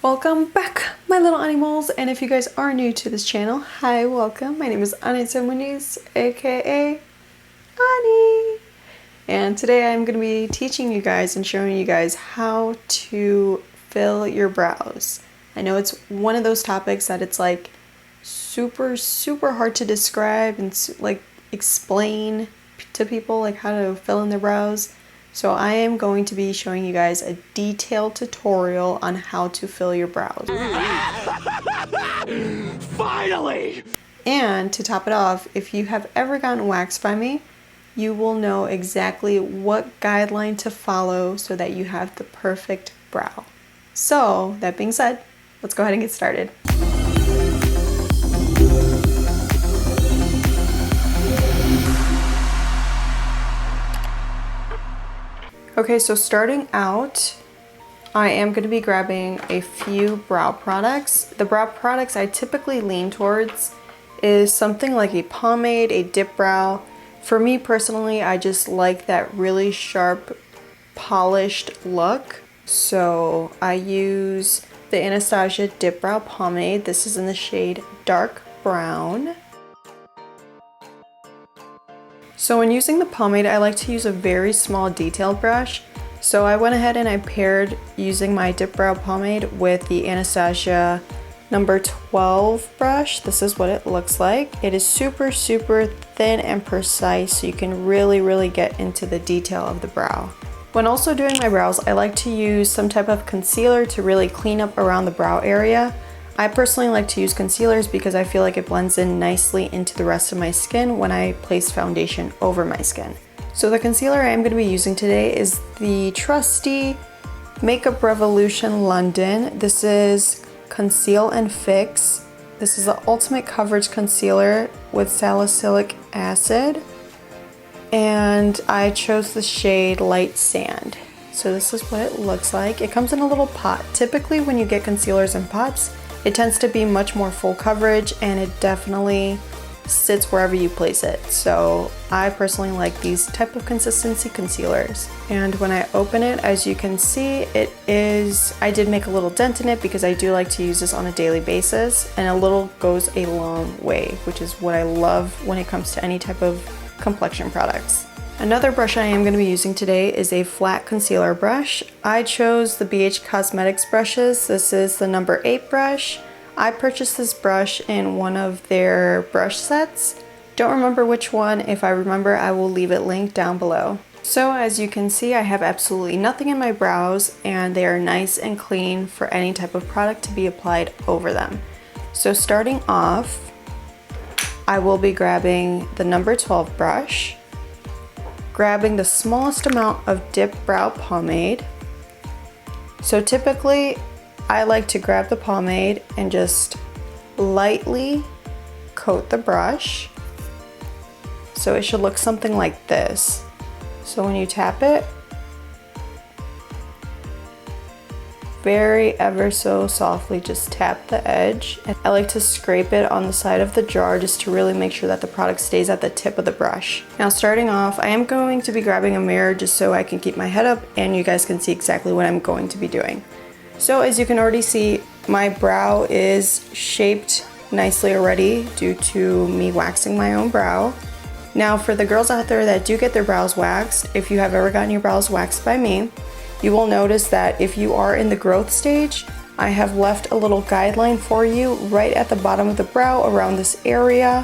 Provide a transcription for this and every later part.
Welcome back, my little animals, and if you guys are new to this channel, hi, welcome. My name is AnaItzel Muniz, aka Ani, and today I'm going to be teaching you guys and showing you guys how to fill your brows. I know it's one of those topics that it's like super hard to describe and like explain to people like how to fill in their brows. So I am going to be showing you guys a detailed tutorial on how to fill your brows. Finally! And to top it off, if you have ever gotten waxed by me, you will know exactly what guideline to follow so that you have the perfect brow. So that being said, let's go ahead and get started. Okay, so starting out, I am going to be grabbing a few brow products. The brow products I typically lean towards is something like a pomade, a dip brow. For me personally, I just like that really sharp, polished look. So I use the Anastasia Dip Brow Pomade. This is in the shade Dark Brown. So when using the pomade, I like to use a very small detailed brush. So I went ahead and I paired using my Dip Brow Pomade with the Anastasia number 12 brush. This is what it looks like. It is super thin and precise, so you can really get into the detail of the brow. When also doing my brows, I like to use some type of concealer to really clean up around the brow area. I personally like to use concealers because I feel like it blends in nicely into the rest of my skin when I place foundation over my skin. So the concealer I am going to be using today is the trusty Makeup Revolution London. This is Conceal and Fix. This is the ultimate coverage concealer with salicylic acid. And I chose the shade Light Sand. So this is what it looks like. It comes in a little pot. Typically when you get concealers in pots, it tends to be much more full coverage and it definitely sits wherever you place it. So I personally like these type of consistency concealers. And when I open it, as you can see, I did make a little dent in it because I do like to use this on a daily basis, and a little goes a long way, which is what I love when it comes to any type of complexion products. Another brush I am going to be using today is a flat concealer brush. I chose the BH Cosmetics brushes. This is the number 8 brush. I purchased this brush in one of their brush sets. Don't remember which one. If I remember, I will leave it linked down below. So as you can see, I have absolutely nothing in my brows and they are nice and clean for any type of product to be applied over them. So starting off, I will be grabbing the number 12 brush, grabbing the smallest amount of Dip Brow Pomade. So typically, I like to grab the pomade and just lightly coat the brush. So it should look something like this. So when you tap it, very ever so softly just tap the edge. And I like to scrape it on the side of the jar just to really make sure that the product stays at the tip of the brush. Now starting off, I am going to be grabbing a mirror just so I can keep my head up and you guys can see exactly what I'm going to be doing. So as you can already see, my brow is shaped nicely already due to me waxing my own brow. Now for the girls out there that do get their brows waxed, if you have ever gotten your brows waxed by me, you will notice that if you are in the growth stage, I have left a little guideline for you right at the bottom of the brow around this area.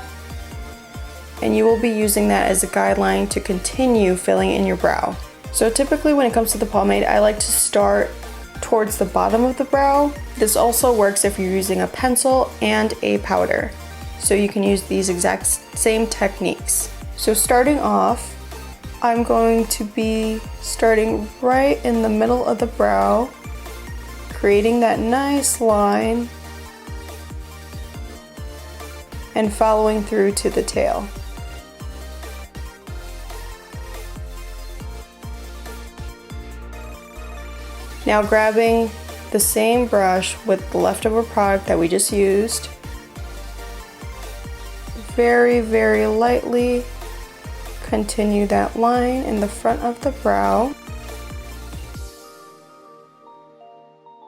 And you will be using that as a guideline to continue filling in your brow. So typically when it comes to the pomade, I like to start towards the bottom of the brow. This also works if you're using a pencil and a powder. So you can use these exact same techniques. So starting off, I'm going to be starting right in the middle of the brow, creating that nice line and following through to the tail. Now grabbing the same brush with the leftover product that we just used, very lightly continue that line in the front of the brow.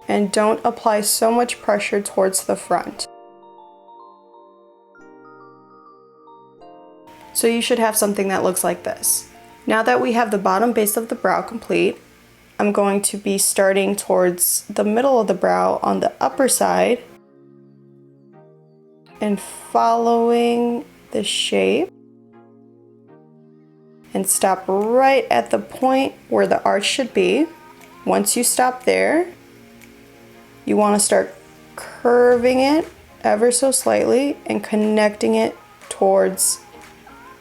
and don't apply so much pressure towards the front. So you should have something that looks like this. Now that we have the bottom base of the brow complete, I'm going to be starting towards the middle of the brow on the upper side and following the shape and stop right at the point where the arch should be. Once you stop there, you want to start curving it ever so slightly and connecting it towards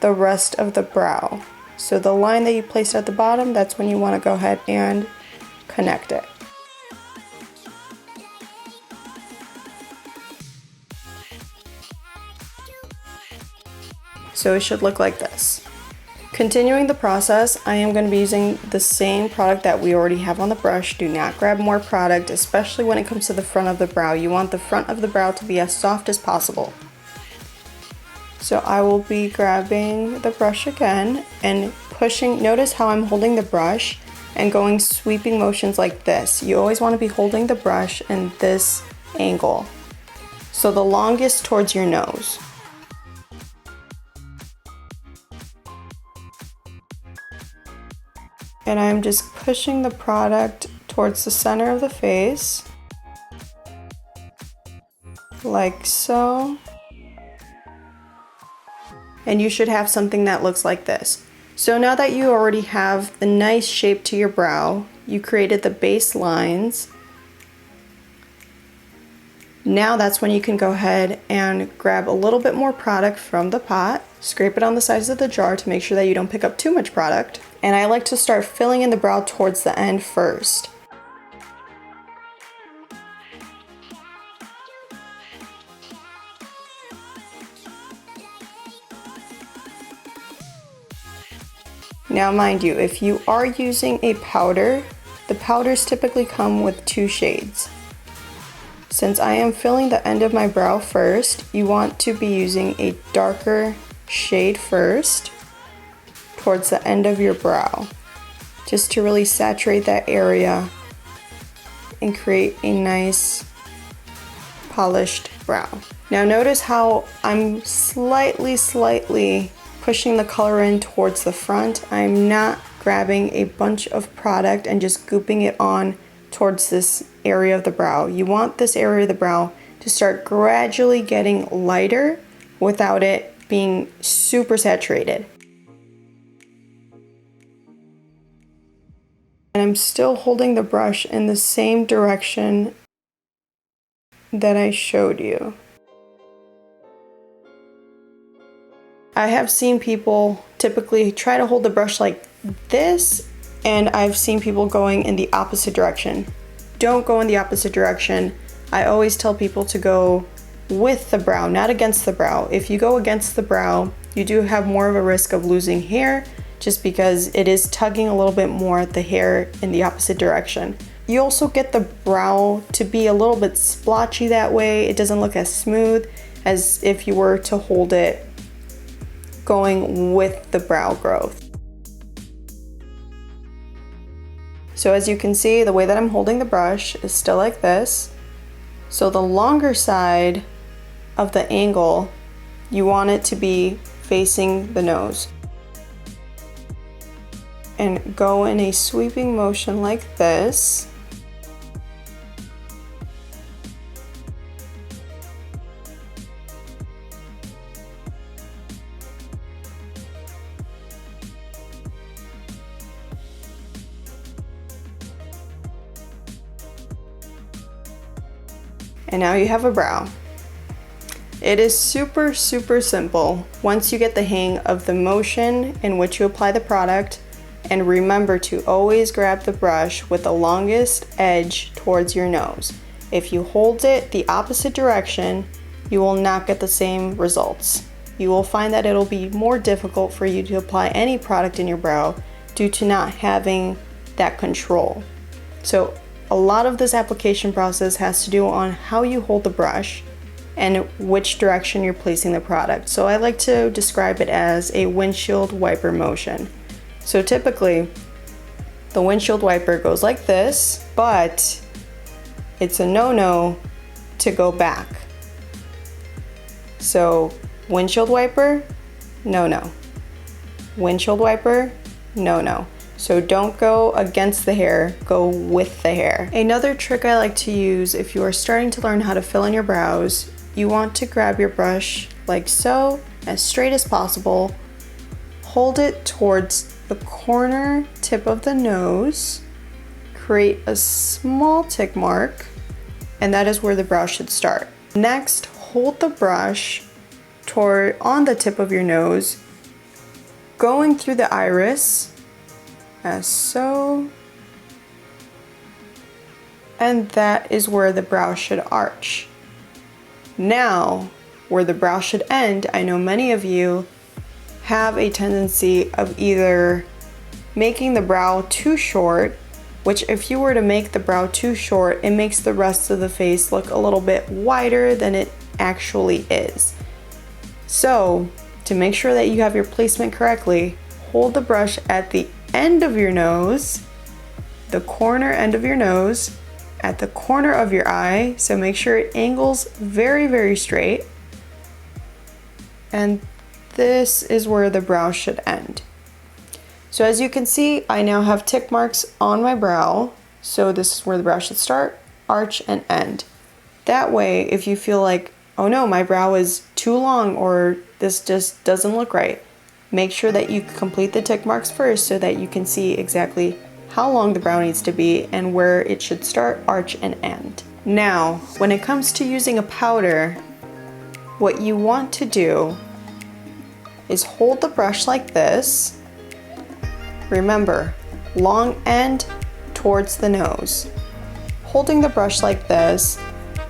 the rest of the brow. So the line that you placed at the bottom, that's when you want to go ahead and connect it. So it should look like this. Continuing the process, I am going to be using the same product that we already have on the brush. Do not grab more product, especially when it comes to the front of the brow. You want the front of the brow to be as soft as possible. So I will be grabbing the brush again and pushing. Notice how I'm holding the brush and going sweeping motions like this. You always want to be holding the brush in this angle. So the longest towards your nose. And I'm just pushing the product towards the center of the face, like so. And you should have something that looks like this. So now that you already have the nice shape to your brow, you created the base lines. Now that's when you can go ahead and grab a little bit more product from the pot, scrape it on the sides of the jar to make sure that you don't pick up too much product. And I like to start filling in the brow towards the end first. Now mind you, if you are using a powder, the powders typically come with 2 shades. Since I am filling the end of my brow first, you want to be using a darker shade first towards the end of your brow, just to really saturate that area and create a nice polished brow. Now notice how I'm slightly pushing the color in towards the front. I'm not grabbing a bunch of product and just gooping it on towards this area of the brow. You want this area of the brow to start gradually getting lighter without it being super saturated. And I'm still holding the brush in the same direction that I showed you. I have seen people typically try to hold the brush like this, and I've seen people going in the opposite direction. Don't go in the opposite direction. I always tell people to go with the brow, not against the brow. If you go against the brow, you do have more of a risk of losing hair just because it is tugging a little bit more at the hair in the opposite direction. You also get the brow to be a little bit splotchy that way. It doesn't look as smooth as if you were to hold it going with the brow growth. So as you can see, the way that I'm holding the brush is still like this. So the longer side of the angle, you want it to be facing the nose. And go in a sweeping motion like this. And now you have a brow. It is super simple once you get the hang of the motion in which you apply the product. And remember to always grab the brush with the longest edge towards your nose. If you hold it the opposite direction, you will not get the same results. You will find that it'll be more difficult for you to apply any product in your brow due to not having that control. So a lot of this application process has to do on how you hold the brush and which direction you're placing the product. So I like to describe it as a windshield wiper motion. So typically, the windshield wiper goes like this, but it's a no-no to go back. So windshield wiper, no-no. Windshield wiper, no-no. So don't go against the hair, go with the hair. Another trick I like to use if you are starting to learn how to fill in your brows, you want to grab your brush like so, as straight as possible. Hold it towards the corner tip of the nose. Create a small tick mark, and that is where the brow should start. Next, hold the brush on the tip of your nose, going through the iris, as so. And that is where the brow should arch. Now, where the brow should end, I know many of you have a tendency of either making the brow too short, which if you were to make the brow too short, it makes the rest of the face look a little bit wider than it actually is. So, to make sure that you have your placement correctly, hold the brush at the end of your nose, the corner end of your nose, at the corner of your eye, so make sure it angles very, very straight. And this is where the brow should end. So as you can see, I now have tick marks on my brow. So this is where the brow should start, arch, and end. That way, if you feel like, oh no, my brow is too long or this just doesn't look right, make sure that you complete the tick marks first so that you can see exactly how long the brow needs to be and where it should start, arch, and end. Now, when it comes to using a powder, what you want to do is hold the brush like this. Remember, long end towards the nose. Holding the brush like this,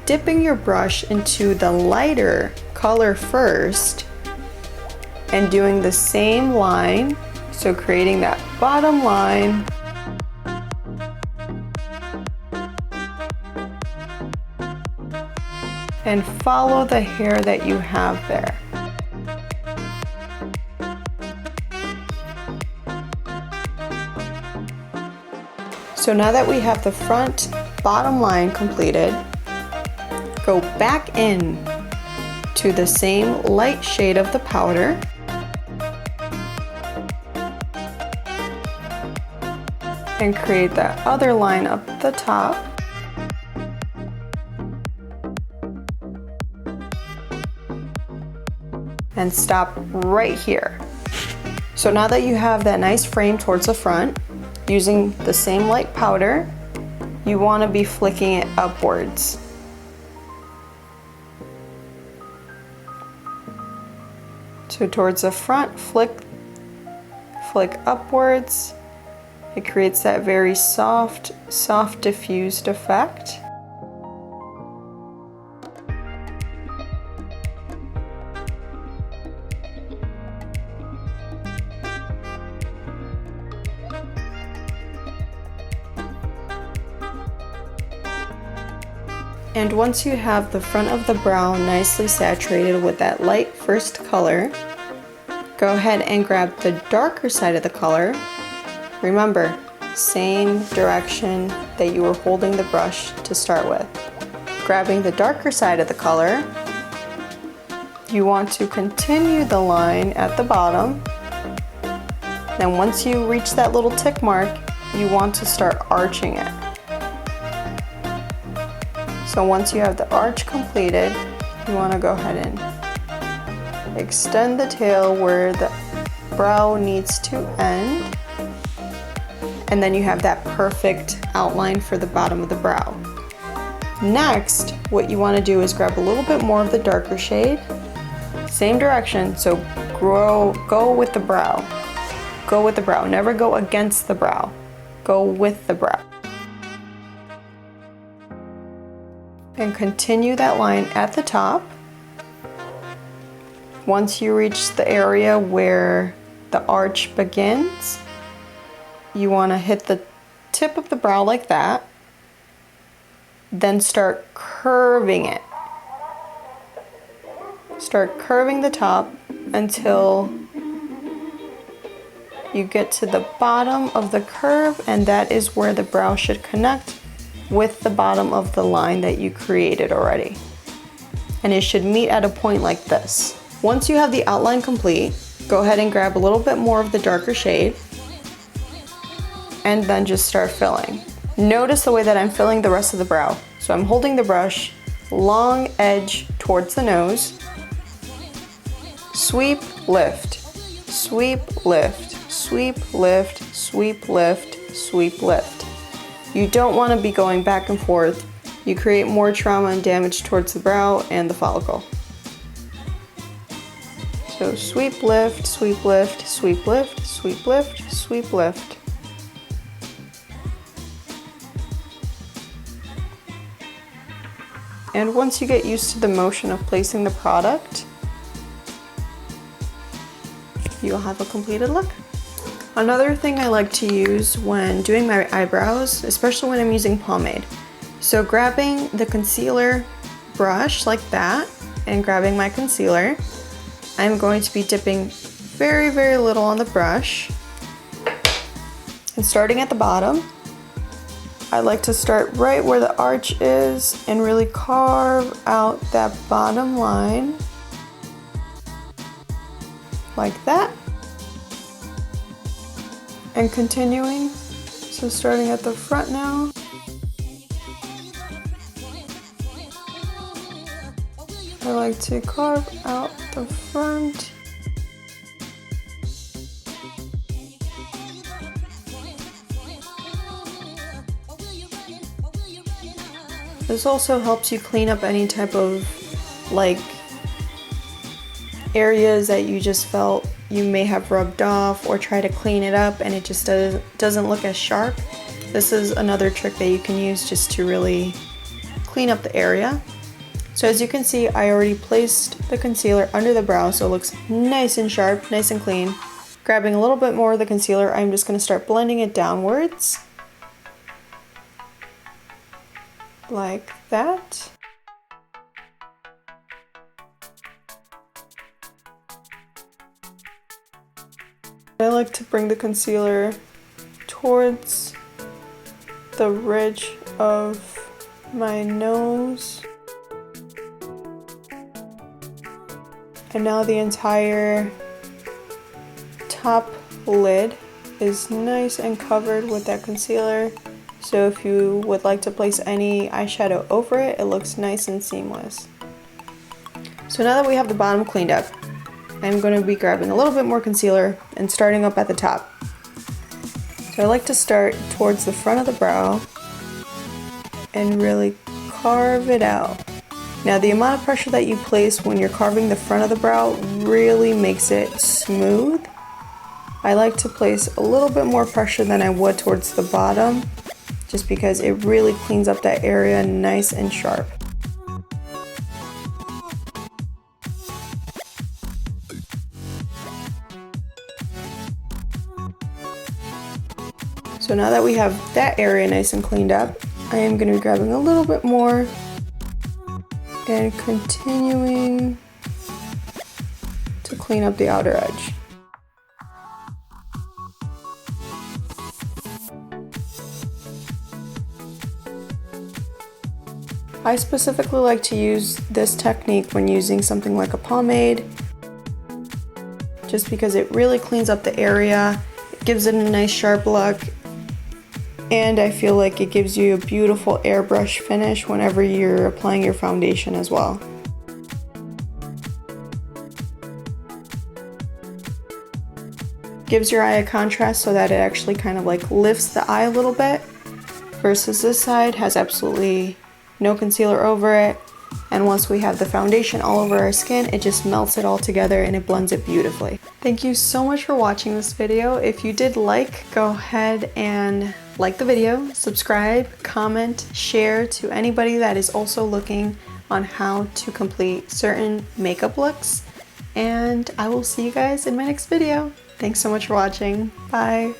dipping your brush into the lighter color first, and doing the same line, so creating that bottom line. And follow the hair that you have there. So now that we have the front bottom line completed, go back in to the same light shade of the powder. And create that other line up the top. And stop right here. So now that you have that nice frame towards the front, using the same light powder, you want to be flicking it upwards. So towards the front, flick upwards. It creates that very soft diffused effect. And once you have the front of the brow nicely saturated with that light first color, go ahead and grab the darker side of the color. Remember, same direction that you were holding the brush to start with. Grabbing the darker side of the color, you want to continue the line at the bottom. Then once you reach that little tick mark, you want to start arching it. So once you have the arch completed, you want to go ahead and extend the tail where the brow needs to end. And then you have that perfect outline for the bottom of the brow. Next, what you want to do is grab a little bit more of the darker shade. Same direction, so go with the brow. Go with the brow, never go against the brow. Go with the brow. And continue that line at the top. Once you reach the area where the arch begins, you want to hit the tip of the brow like that, then start curving it. Start curving the top until you get to the bottom of the curve, and that is where the brow should connect with the bottom of the line that you created already. And it should meet at a point like this. Once you have the outline complete, go ahead and grab a little bit more of the darker shade and then just start filling. Notice the way that I'm filling the rest of the brow. So I'm holding the brush, long edge towards the nose, sweep, lift, sweep, lift, sweep, lift, sweep, lift, sweep, lift. You don't want to be going back and forth. You create more trauma and damage towards the brow and the follicle. So sweep, lift, sweep, lift, sweep, lift, sweep, lift, sweep, lift. And once you get used to the motion of placing the product, you'll have a completed look. Another thing I like to use when doing my eyebrows, especially when I'm using pomade. So grabbing the concealer brush like that and grabbing my concealer, I'm going to be dipping very, very little on the brush. And starting at the bottom, I like to start right where the arch is and really carve out that bottom line like that. And continuing, so starting at the front now. I like to carve out the front. This also helps you clean up any type of like areas that you just felt you may have rubbed off, or try to clean it up and it just doesn't look as sharp. This is another trick that you can use just to really clean up the area. So as you can see, I already placed the concealer under the brow so it looks nice and sharp, nice and clean. Grabbing a little bit more of the concealer, I'm just going to start blending it downwards. Like that. I like to bring the concealer towards the ridge of my nose. And now the entire top lid is nice and covered with that concealer. So if you would like to place any eyeshadow over it, it looks nice and seamless. So now that we have the bottom cleaned up, I'm going to be grabbing a little bit more concealer and starting up at the top. So I like to start towards the front of the brow and really carve it out. Now the amount of pressure that you place when you're carving the front of the brow really makes it smooth. I like to place a little bit more pressure than I would towards the bottom, just because it really cleans up that area nice and sharp. So now that we have that area nice and cleaned up, I am going to be grabbing a little bit more and continuing to clean up the outer edge. I specifically like to use this technique when using something like a pomade, just because it really cleans up the area, it gives it a nice sharp look, and I feel like it gives you a beautiful airbrush finish whenever you're applying your foundation as well. Gives your eye a contrast so that it actually kind of like lifts the eye a little bit, versus this side has absolutely no concealer over it, and once we have the foundation all over our skin, it just melts it all together and it blends it beautifully. Thank you so much for watching this video. If you did like, go ahead and like the video, subscribe, comment, share to anybody that is also looking on how to complete certain makeup looks, and I will see you guys in my next video. Thanks so much for watching. Bye.